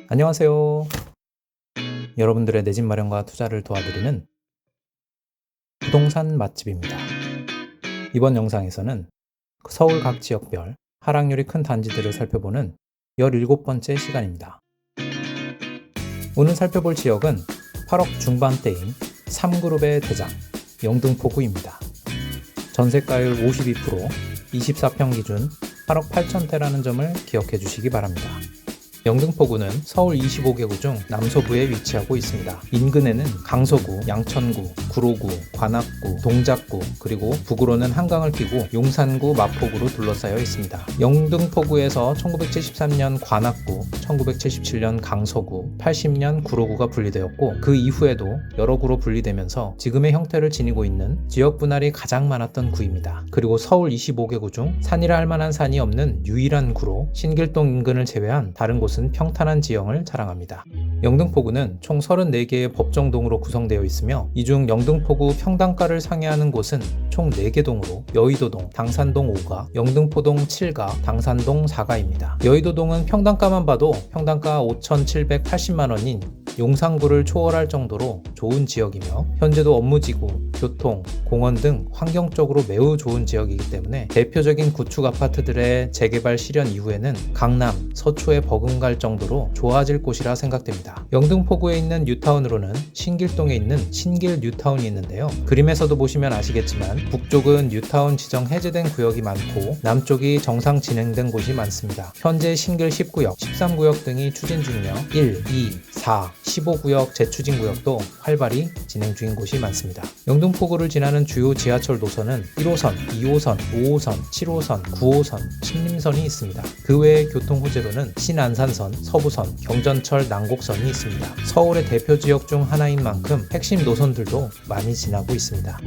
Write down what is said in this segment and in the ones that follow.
안녕하세요. 여러분들의 내 집 마련과 투자를 도와드리는 부동산 맛집입니다. 이번 영상에서는 서울 각 지역별 하락률이 큰 단지들을 살펴보는 17번째 시간입니다. 오늘 살펴볼 지역은 8억 중반대인 3그룹의 대장 영등포구입니다. 전세가율 52%, 24평 기준 8억 8천대라는 점을 기억해 주시기 바랍니다. 영등포구는 서울 25개구 중 남서부에 위치하고 있습니다. 인근에는 강서구, 양천구, 구로구, 관악구, 동작구, 그리고 북으로는 한강을 끼고 용산구, 마포구로 둘러싸여 있습니다. 영등포구에서 1973년 관악구, 1977년 강서구, 80년 구로구가 분리되었고 그 이후에도 여러 구로 분리되면서 지금의 형태를 지니고 있는 지역 분할이 가장 많았던 구입니다. 그리고 서울 25개구 중 산이라 할 만한 산이 없는 유일한 구로 신길동 인근을 제외한 다른 곳은 평탄한 지형을 자랑합니다. 영등포구는 총 34개의 법정동으로 구성되어 있으며 이 중 영등포구 평당가를 상회하는 곳은 총 4개 동으로 여의도동, 당산동 5가, 영등포동 7가, 당산동 4가입니다. 여의도동은 평당가만 봐도 평당가 5,780만원인 용산구를 초월할 정도로 좋은 지역이며 현재도 업무지구, 교통, 공원 등 환경적으로 매우 좋은 지역이기 때문에 대표적인 구축 아파트들의 재개발 실현 이후에는 강남, 서초에 버금갈 정도로 좋아질 곳이라 생각됩니다. 영등포구에 있는 뉴타운으로는 신길동에 있는 신길 뉴타운이 있는데요. 그림에서도 보시면 아시겠지만 북쪽은 뉴타운 지정 해제된 구역이 많고 남쪽이 정상 진행된 곳이 많습니다. 현재 신길 10구역, 13구역 등이 추진 중이며 1, 2, 4, 15구역 재추진 구역도 활발히 진행 중인 곳이 많습니다. 영등포구를 지나는 주요 지하철 노선은 1호선, 2호선, 5호선, 7호선, 9호선, 신림선이 있습니다. 그 외의 교통 호재로는 신안산선, 서부선, 경전철 난곡선이 있습니다. 서울의 대표 지역 중 하나인 만큼 핵심 노선들도 많이 지나고 있습니다.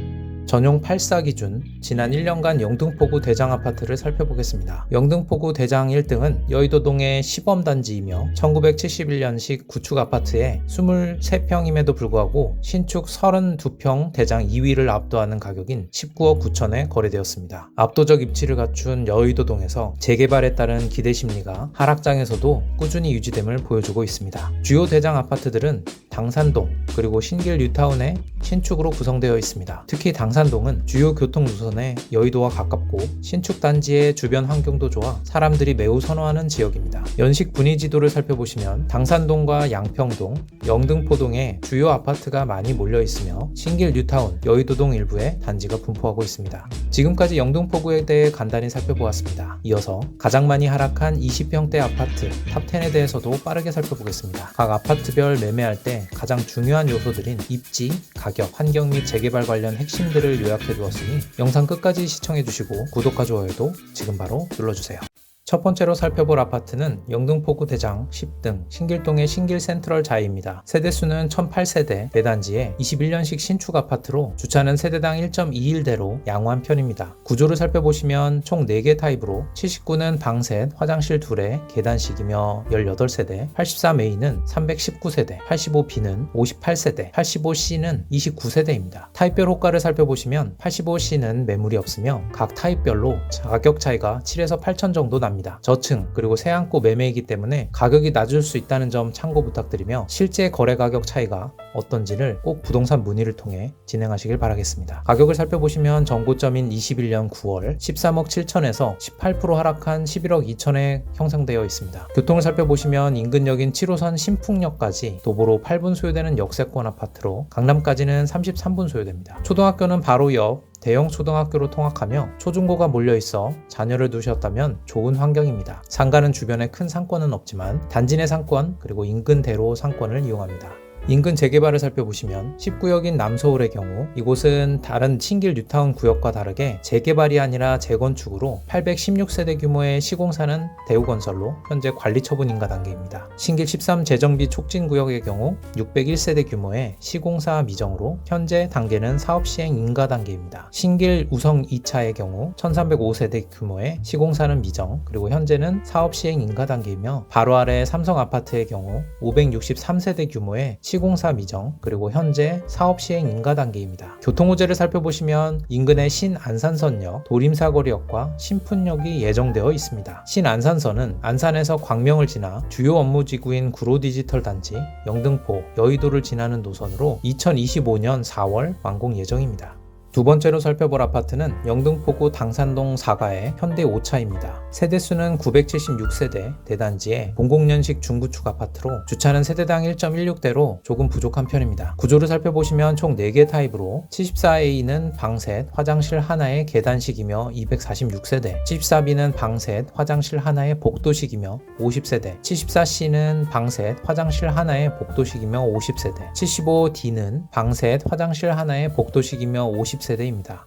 전용 8사 기준 지난 1년간 영등포구 대장 아파트를 살펴보겠습니다. 영등포구 대장 1등은 여의도동의 시범단지이며 1971년식 구축 아파트에 23평임에도 불구하고 신축 32평 대장 2위를 압도하는 가격인 19억 9천에 거래되었습니다. 압도적 입지를 갖춘 여의도동에서 재개발에 따른 기대 심리가 하락장에서도 꾸준히 유지됨을 보여주고 있습니다. 주요 대장 아파트들은 당산동 그리고 신길 뉴타운의 신축으로 구성되어 있습니다. 특히 당산동은 주요 교통 노선에 여의도와 가깝고 신축 단지의 주변 환경도 좋아 사람들이 매우 선호하는 지역입니다. 연식 분위 지도를 살펴보시면 당산동과 양평동, 영등포동에 주요 아파트가 많이 몰려 있으며 신길 뉴타운, 여의도동 일부에 단지가 분포하고 있습니다. 지금까지 영등포구에 대해 간단히 살펴보았습니다. 이어서 가장 많이 하락한 20평대 아파트 탑10에 대해서도 빠르게 살펴보겠습니다. 각 아파트별 매매할 때 가장 중요한 요소들인 입지, 가격, 환경 및 재개발 관련 핵심들을 요약해 두었으니 영상 끝까지 시청해 주시고 구독과 좋아요도 지금 바로 눌러주세요. 첫 번째로 살펴볼 아파트는 영등포구 대장 10등 신길동의 신길 센트럴 자이입니다. 세대수는 1008세대, 매단지에 21년식 신축 아파트로 주차는 세대당 1.21대로 양호한 편입니다. 구조를 살펴보시면 총 4개 타입으로 79는 방 셋, 화장실 2에 계단식이며 18세대, 84메인은 319세대, 85B는 58세대, 85C는 29세대입니다. 타입별 호가를 살펴보시면 85C는 매물이 없으며 각 타입별로 가격 차이가 7에서 8천 정도 납니다. 저층 그리고 세안고 매매이기 때문에 가격이 낮을 수 있다는 점 참고 부탁드리며 실제 거래 가격 차이가 어떤지를 꼭 부동산 문의를 통해 진행하시길 바라겠습니다. 가격을 살펴보시면 전고점인 21년 9월 13억 7천에서 18% 하락한 11억 2천에 형성되어 있습니다. 교통을 살펴보시면 인근역인 7호선 신풍역까지 도보로 8분 소요되는 역세권 아파트로 강남까지는 33분 소요됩니다. 초등학교는 바로 옆 대형 초등학교로 통학하며 초중고가 몰려있어 자녀를 두셨다면 좋은 환경입니다. 상가는 주변에 큰 상권은 없지만 단지 내 상권 그리고 인근대로 상권을 이용합니다. 인근 재개발을 살펴보시면 10구역인 남서울의 경우 이곳은 다른 신길 뉴타운 구역과 다르게 재개발이 아니라 재건축으로 816세대 규모의 시공사는 대우건설로 현재 관리 처분 인가 단계입니다. 신길 13 재정비 촉진 구역의 경우 601세대 규모의 시공사 미정으로 현재 단계는 사업 시행 인가 단계입니다. 신길 우성 2차의 경우 1305세대 규모의 시공사는 미정 그리고 현재는 사업 시행 인가 단계이며 바로 아래 삼성 아파트의 경우 563세대 규모의 시공사 시공사 미정, 그리고 현재 사업 시행 인가 단계입니다. 교통호재를 살펴보시면 인근의 신안산선역, 도림사거리역과 신푼역이 예정되어 있습니다. 신안산선은 안산에서 광명을 지나 주요 업무지구인 구로디지털 단지, 영등포, 여의도를 지나는 노선으로 2025년 4월 완공 예정입니다. 두 번째로 살펴볼 아파트는 영등포구 당산동 4가의 현대 5차입니다. 세대수는 976세대, 대단지의 공공연식 중구축 아파트로 주차는 세대당 1.16대로 조금 부족한 편입니다. 구조를 살펴보시면 총 4개 타입으로 74A는 방셋, 화장실 하나의 계단식이며 246세대, 74B는 방셋, 화장실 하나의 복도식이며 50세대, 74C는 방셋, 화장실 하나의 복도식이며 50세대, 75D는 방셋, 화장실 하나의 복도식이며 50세대입니다.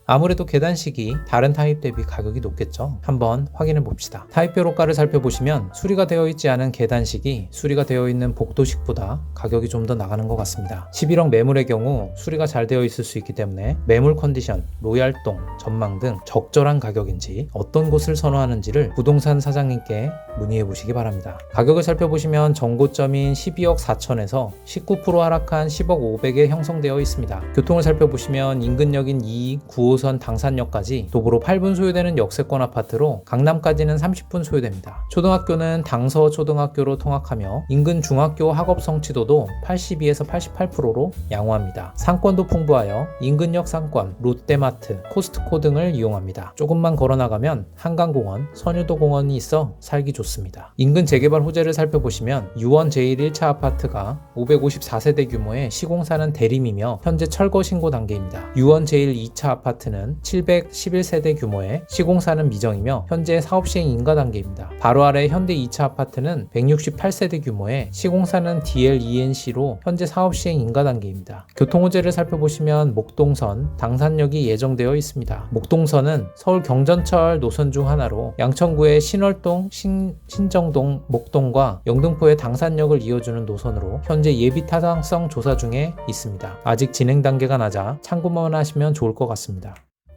아무래도 계단식이 다른 타입 대비 가격이 높겠죠. 한번 확인해 봅시다. 타입별 호가를 살펴보시면 수리가 되어 있지 않은 계단식이 수리가 되어 있는 복도식보다 가격이 좀 더 나가는 것 같습니다. 11억 매물의 경우 수리가 잘 되어 있을 수 있기 때문에 매물 컨디션, 로얄동, 전망 등 적절한 가격인지 어떤 곳을 선호하는지를 부동산 사장님께 문의해 보시기 바랍니다. 가격을 살펴보시면 정고점인 12억 4천에서 19% 하락한 10억 500에 형성되어 있습니다. 교통을 살펴보시면 인근역인 2, 9호선 당산역까지 도보로 8분 소요되는 역세권 아파트로 강남까지는 30분 소요됩니다. 초등학교는 당서 초등학교로 통학하며 인근 중학교 학업 성취도도 82에서 88%로 양호합니다. 상권도 풍부하여 인근역 상권, 롯데마트, 코스트코 등을 이용합니다. 조금만 걸어나가면 한강공원, 선유도공원이 있어 살기 좋습니다. 인근 재개발 호재를 살펴보시면 유원 제1 1차 아파트가 554세대 규모의 시공사는 대림이며 현재 철거 신고 단계입니다. 유원 제1 2차 아파트는 711세대 규모의 시공사는 미정이며 현재 사업 시행 인가 단계입니다. 바로 아래 현대 2차 아파트는 168세대 규모의 시공사는 DL-ENC로 현재 사업 시행 인가 단계입니다. 교통 호재를 살펴보시면 목동선, 당산역이 예정되어 있습니다. 목동선은 서울 경전철 노선 중 하나로 양천구의 신월동, 신정동, 목동과 영등포의 당산역을 이어주는 노선으로 현재 예비 타당성 조사 중에 있습니다. 아직 진행 단계가 낮아 참고만 하시면 좋을 것 같습니다.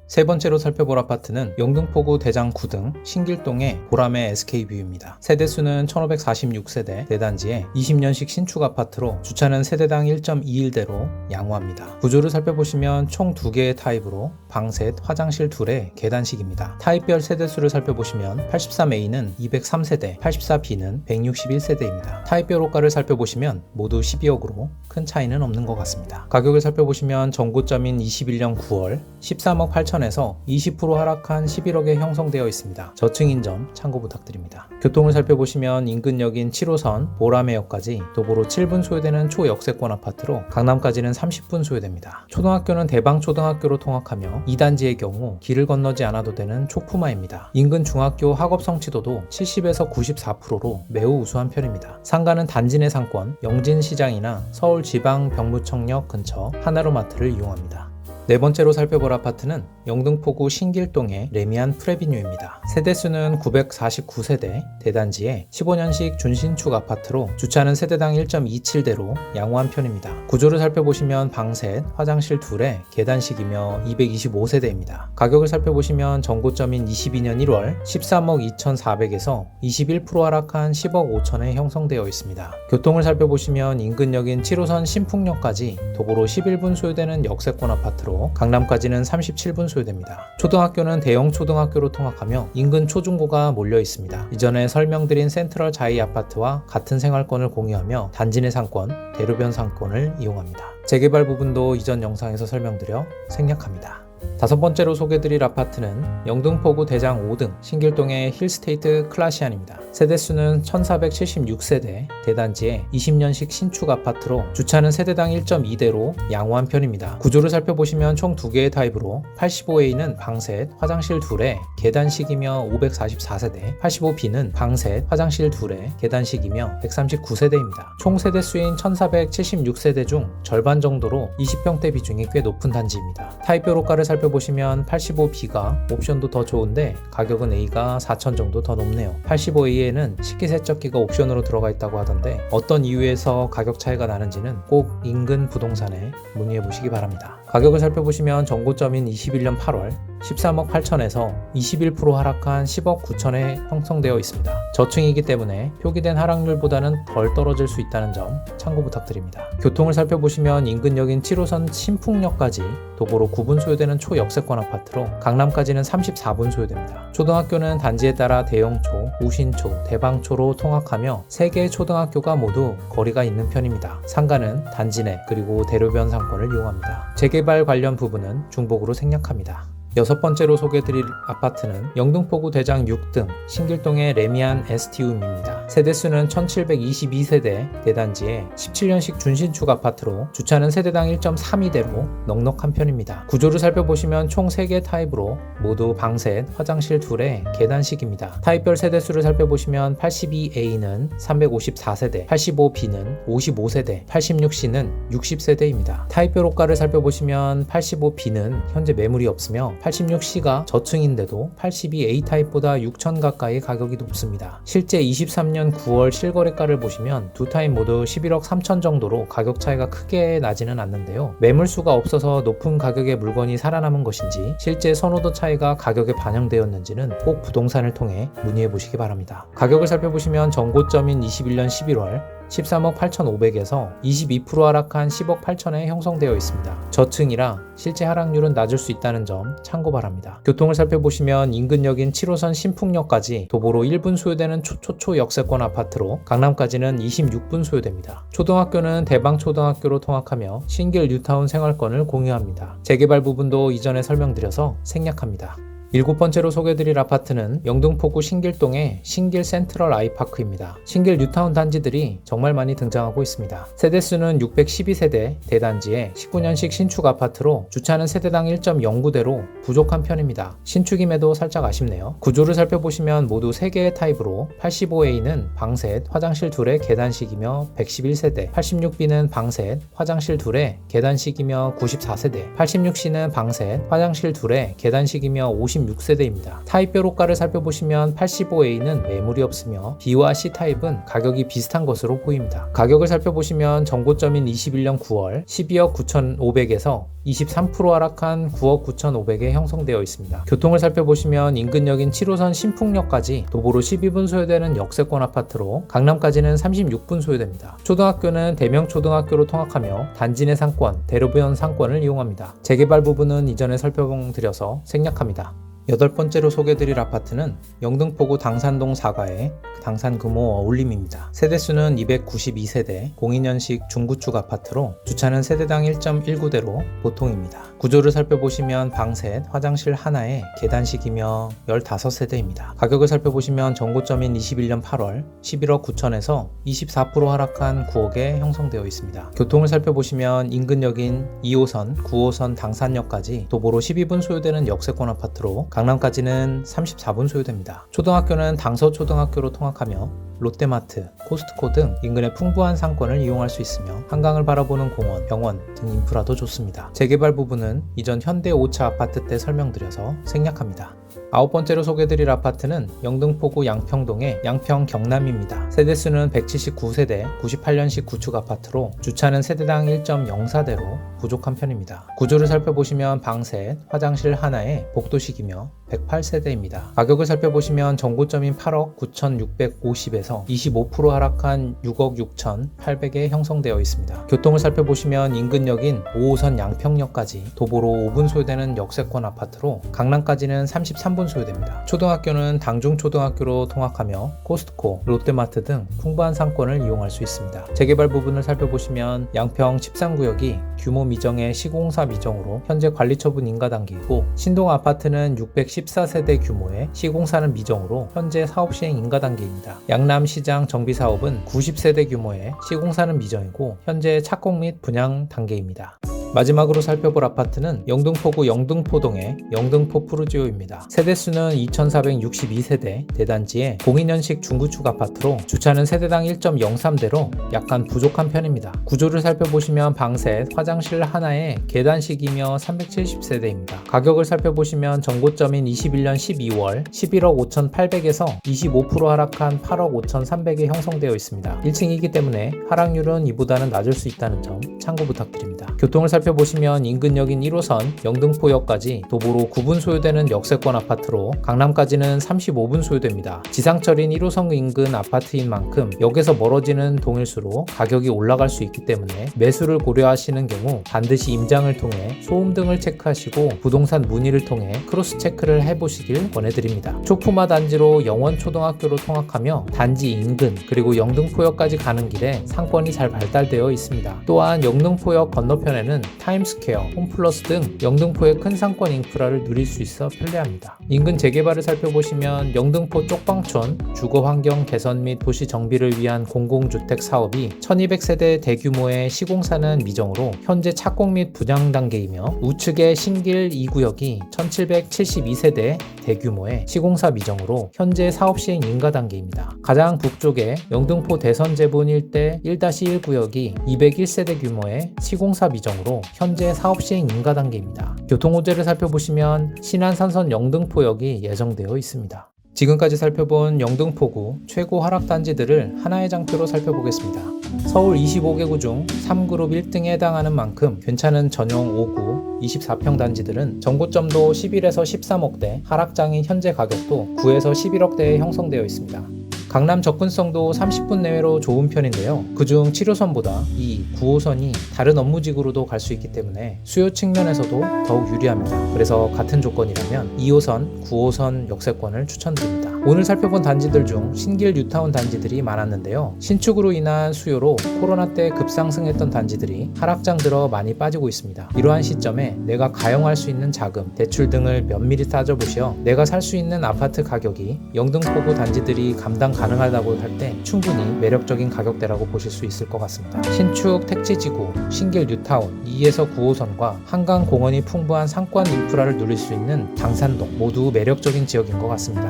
세 번째로 살펴볼 아파트는 영등포구 대장 9등 신길동의 보람의 SK뷰입니다. 세대수는 1546세대, 대단지의 20년식 신축 아파트로 주차는 세대당 1.21대로 양호합니다. 구조를 살펴보시면 총 2개의 타입으로 방셋, 화장실 2의 계단식입니다. 타입별 세대수를 살펴보시면 83A는 203세대, 84B는 161세대입니다. 타입별 호가를 살펴보시면 모두 12억으로 큰 차이는 없는 것 같습니다. 가격을 살펴보시면 정고점인 21년 9월 13억 8천에서 20% 하락한 11억에 형성되어 있습니다. 저층인 점 참고 부탁드립니다. 교통을 살펴보시면 인근역인 7호선 보라매역까지 도보로 7분 소요되는 초역세권 아파트로 강남까지는 30분 소요됩니다. 초등학교는 대방초등학교로 통학하며 2단지의 경우 길을 건너지 않아도 되는 초품화입니다. 인근 중학교 학업 성취도도 70에서 94%로 매우 우수한 편입니다. 상가는 단지 내 상권, 영진시장이나 서울지방병무청역 근처 하나로마트를 이용합니다. 네 번째로 살펴볼 아파트는 영등포구 신길동의 레미안 프레비뉴입니다. 세대수는 949세대, 대단지의 15년식 준신축 아파트로 주차는 세대당 1.27대로 양호한 편입니다. 구조를 살펴보시면 방셋, 화장실 2의 계단식이며 225세대입니다. 가격을 살펴보시면 정고점인 22년 1월 13억 2,400에서 21% 하락한 10억 5천에 형성되어 있습니다. 교통을 살펴보시면 인근역인 7호선 신풍역까지 도보로 11분 소요되는 역세권 아파트로 강남까지는 37분 소요됩니다. 초등학교는 대형 초등학교로 통학하며 인근 초중고가 몰려 있습니다. 이전에 설명드린 센트럴 자이 아파트와 같은 생활권을 공유하며 단지 내 상권, 대로변 상권을 이용합니다. 재개발 부분도 이전 영상에서 설명드려 생략합니다. 다섯 번째로 소개드릴 아파트는 영등포구 대장 5등 신길동의 힐스테이트 클라시안입니다. 세대수는 1476세대, 대단지의 20년식 신축 아파트로 주차는 세대당 1.2대로 양호한 편입니다. 구조를 살펴보시면 총 2개의 타입으로 85A는 방셋, 화장실 2의 계단식이며 544세대, 85B는 방셋, 화장실 2의 계단식이며 139세대입니다. 총 세대수인 1476세대 중 절반 정도로 20평대 비중이 꽤 높은 단지입니다. 타입별 호가를 살펴보시면 85B가 옵션도 더 좋은데 가격은 A가 4천 정도 더 높네요. 85A에는 식기세척기가 옵션으로 들어가 있다고 하던데 어떤 이유에서 가격 차이가 나는지는 꼭 인근 부동산에 문의해 보시기 바랍니다. 가격을 살펴보시면 전고점인 21년 8월 13억 8천에서 21% 하락한 10억 9천에 형성되어 있습니다. 저층이기 때문에 표기된 하락률보다는 덜 떨어질 수 있다는 점 참고 부탁드립니다. 교통을 살펴보시면 인근역인 7호선 신풍역까지 도보로 9분 소요되는 초역세권 아파트로 강남까지는 34분 소요됩니다. 초등학교는 단지에 따라 대영초, 우신초, 대방초로 통학하며 3개의 초등학교가 모두 거리가 있는 편입니다. 상가는 단지 내 그리고 대로변 상권을 이용합니다. 재개발 관련 부분은 중복으로 생략합니다. 여섯 번째로 소개해드릴 아파트는 영등포구 대장 6등 신길동의 레미안 ST움입니다. 세대수는 1722세대 대단지에 17년식 준신축 아파트로 주차는 세대당 1.32대로 넉넉한 편입니다. 구조를 살펴보시면 총 3개 타입으로 모두 방셋, 화장실 2에 계단식입니다. 타입별 세대수를 살펴보시면 82A는 354세대, 85B는 55세대, 86C는 60세대입니다. 타입별 호가를 살펴보시면 85B는 현재 매물이 없으며 86C가 저층인데도 82A 타입보다 6천 가까이 가격이 높습니다. 실제 23년 9월 실거래가를 보시면 두 타입 모두 11억 3천 정도로 가격 차이가 크게 나지는 않는데요. 매물수가 없어서 높은 가격의 물건이 살아남은 것인지 실제 선호도 차이가 가격에 반영되었는지는 꼭 부동산을 통해 문의해 보시기 바랍니다. 가격을 살펴보시면 전고점인 21년 11월 13억 8,500에서 22% 하락한 10억 8천에 형성되어 있습니다. 저층이라 실제 하락률은 낮을 수 있다는 점 참고 바랍니다. 교통을 살펴보시면 인근역인 7호선 신풍역까지 도보로 1분 소요되는 초초초 역세권 아파트로 강남까지는 26분 소요됩니다. 초등학교는 대방초등학교로 통학하며 신길 뉴타운 생활권을 공유합니다. 재개발 부분도 이전에 설명드려서 생략합니다. 7번째로 소개해드릴 아파트는 영등포구 신길동의 신길 센트럴 아이파크입니다. 신길 뉴타운 단지들이 정말 많이 등장하고 있습니다. 세대수는 612세대 대단지에 19년식 신축 아파트로 주차는 세대당 1.09대로 부족한 편입니다. 신축임에도 살짝 아쉽네요. 구조를 살펴보시면 모두 3개의 타입으로 85A는 방셋, 화장실 2에 계단식이며 111세대, 86B는 방셋, 화장실 2에 계단식이며 94세대, 86C는 방셋, 화장실 2에 계단식이며 56세대입니다. 타입별 호가를 살펴보시면 85A는 매물이 없으며 B와 C 타입은 가격이 비슷한 것으로 보입니다. 가격을 살펴보시면 전고점인 21년 9월 12억 9,500에서 23% 하락한 9억 9,500에 형성되어 있습니다. 교통을 살펴보시면 인근역인 7호선 신풍역까지 도보로 12분 소요되는 역세권 아파트로 강남까지는 36분 소요됩니다. 초등학교는 대명초등학교로 통학하며 단지 내 상권, 대로변 상권을 이용합니다. 재개발 부분은 이전에 설명드려서 생략합니다. 8번째로 소개해드릴 아파트는 영등포구 당산동 4가의 당산금호 어울림입니다. 세대수는 292세대, 02년식 중구축 아파트로 주차는 세대당 1.19대로 보통입니다. 구조를 살펴보시면 방셋, 화장실 하나에 계단식이며 15세대입니다. 가격을 살펴보시면 전고점인 21년 8월 11억 9천에서 24% 하락한 9억에 형성되어 있습니다. 교통을 살펴보시면 인근역인 2호선, 9호선 당산역까지 도보로 12분 소요되는 역세권 아파트로 강남까지는 34분 소요됩니다. 초등학교는 당서초등학교로 통학하며 롯데마트, 코스트코 등 인근의 풍부한 상권을 이용할 수 있으며 한강을 바라보는 공원, 병원 등 인프라도 좋습니다. 재개발 부분은 이전 현대 5차 아파트 때 설명드려서 생략합니다. 9번째로 소개해드릴 아파트는 영등포구 양평동의 양평 경남입니다. 세대수는 179세대, 98년식 구축 아파트로 주차는 세대당 1.04대로 부족한 편입니다. 구조를 살펴보시면 방셋, 화장실 하나에 복도식이며 108세대입니다. 가격을 살펴보시면 전고점인 8억 9,650에서 25% 하락한 6억 6,800에 형성되어 있습니다. 교통을 살펴보시면 인근역인 5호선 양평역까지 도보로 5분 소요되는 역세권 아파트로 강남까지는 33분 소요됩니다. 초등학교는 당중초등학교로 통학하며 코스트코, 롯데마트 등 풍부한 상권을 이용할 수 있습니다. 재개발 부분을 살펴보시면 양평 13구역이 규모 미정의 시공사 미정으로 현재 관리처분 인가 단계이고 신동 아파트는 614세대 규모의 시공사는 미정으로 현재 사업시행 인가 단계입니다. 양남시장 정비사업은 90세대 규모의 시공사는 미정이고 현재 착공 및 분양 단계입니다. 마지막으로 살펴볼 아파트는 영등포구 영등포동의 영등포 푸르지오입니다. 세대수는 2462세대 대단지에 02년식 중구축 아파트로 주차는 세대당 1.03대로 약간 부족한 편입니다. 구조를 살펴보시면 방셋, 화장실 하나에 계단식이며 370세대입니다. 가격을 살펴보시면 전고점인 21년 12월 11억 5,800에서 25% 하락한 8억 5,300에 형성되어 있습니다. 1층이기 때문에 하락률은 이보다는 낮을 수 있다는 점 참고 부탁드립니다. 교통을 살펴보시면 살펴보시면 인근역인 1호선 영등포역까지 도보로 9분 소요되는 역세권 아파트로 강남까지는 35분 소요됩니다. 지상철인 1호선 인근 아파트인 만큼 역에서 멀어지는 동일수록 가격이 올라갈 수 있기 때문에 매수를 고려하시는 경우 반드시 임장을 통해 소음 등을 체크하시고 부동산 문의를 통해 크로스 체크를 해보시길 권해드립니다. 초품화 단지로 영원초등학교로 통학하며 단지 인근 그리고 영등포역까지 가는 길에 상권이 잘 발달되어 있습니다. 또한 영등포역 건너편에는 타임스퀘어, 홈플러스 등 영등포의 큰 상권 인프라를 누릴 수 있어 편리합니다. 인근 재개발을 살펴보시면 영등포 쪽방촌 주거환경 개선 및 도시 정비를 위한 공공주택 사업이 1200세대 대규모의 시공사는 미정으로 현재 착공 및 분양 단계이며 우측의 신길 2구역이 1772세대 대규모의 시공사 미정으로 현재 사업 시행 인가 단계입니다. 가장 북쪽에 영등포 대선제분 일대 1-1구역이 201세대 규모의 시공사 미정으로 현재 사업 시행 인가 단계입니다. 교통호재를 살펴보시면 신안산선 영등포역이 예정되어 있습니다. 지금까지 살펴본 영등포구 최고 하락단지들을 하나의 장표로 살펴보겠습니다. 서울 25개구 중 3그룹 1등에 해당하는 만큼 괜찮은 전용 5구 24평 단지들은 정고점도 11에서 13억대, 하락장인 현재 가격도 9에서 11억대에 형성되어 있습니다. 강남 접근성도 30분 내외로 좋은 편인데요. 그중 7호선보다 이 9호선이 다른 업무지구로도 갈 수 있기 때문에 수요 측면에서도 더욱 유리합니다. 그래서 같은 조건이라면 2호선, 9호선 역세권을 추천드립니다. 오늘 살펴본 단지들 중 신길 뉴타운 단지들이 많았는데요. 신축으로 인한 수요로 코로나 때 급상승했던 단지들이 하락장 들어 많이 빠지고 있습니다. 이러한 시점에 내가 가용할 수 있는 자금, 대출 등을 면밀히 따져보시어 내가 살 수 있는 아파트 가격이 영등포구 단지들이 감당 가능하다고 할 때 충분히 매력적인 가격대라고 보실 수 있을 것 같습니다. 신축 택지지구, 신길 뉴타운, 2에서 9호선과 한강 공원이 풍부한 상권 인프라를 누릴 수 있는 당산동 모두 매력적인 지역인 것 같습니다.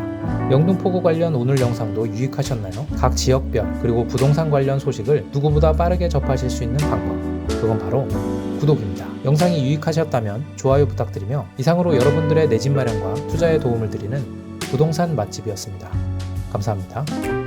영등포구 관련 오늘 영상도 유익하셨나요? 각 지역별 그리고 부동산 관련 소식을 누구보다 빠르게 접하실 수 있는 방법, 그건 바로 구독입니다. 영상이 유익하셨다면 좋아요 부탁드리며 이상으로 여러분들의 내 집 마련과 투자에 도움을 드리는 부동산 맛집이었습니다. 감사합니다.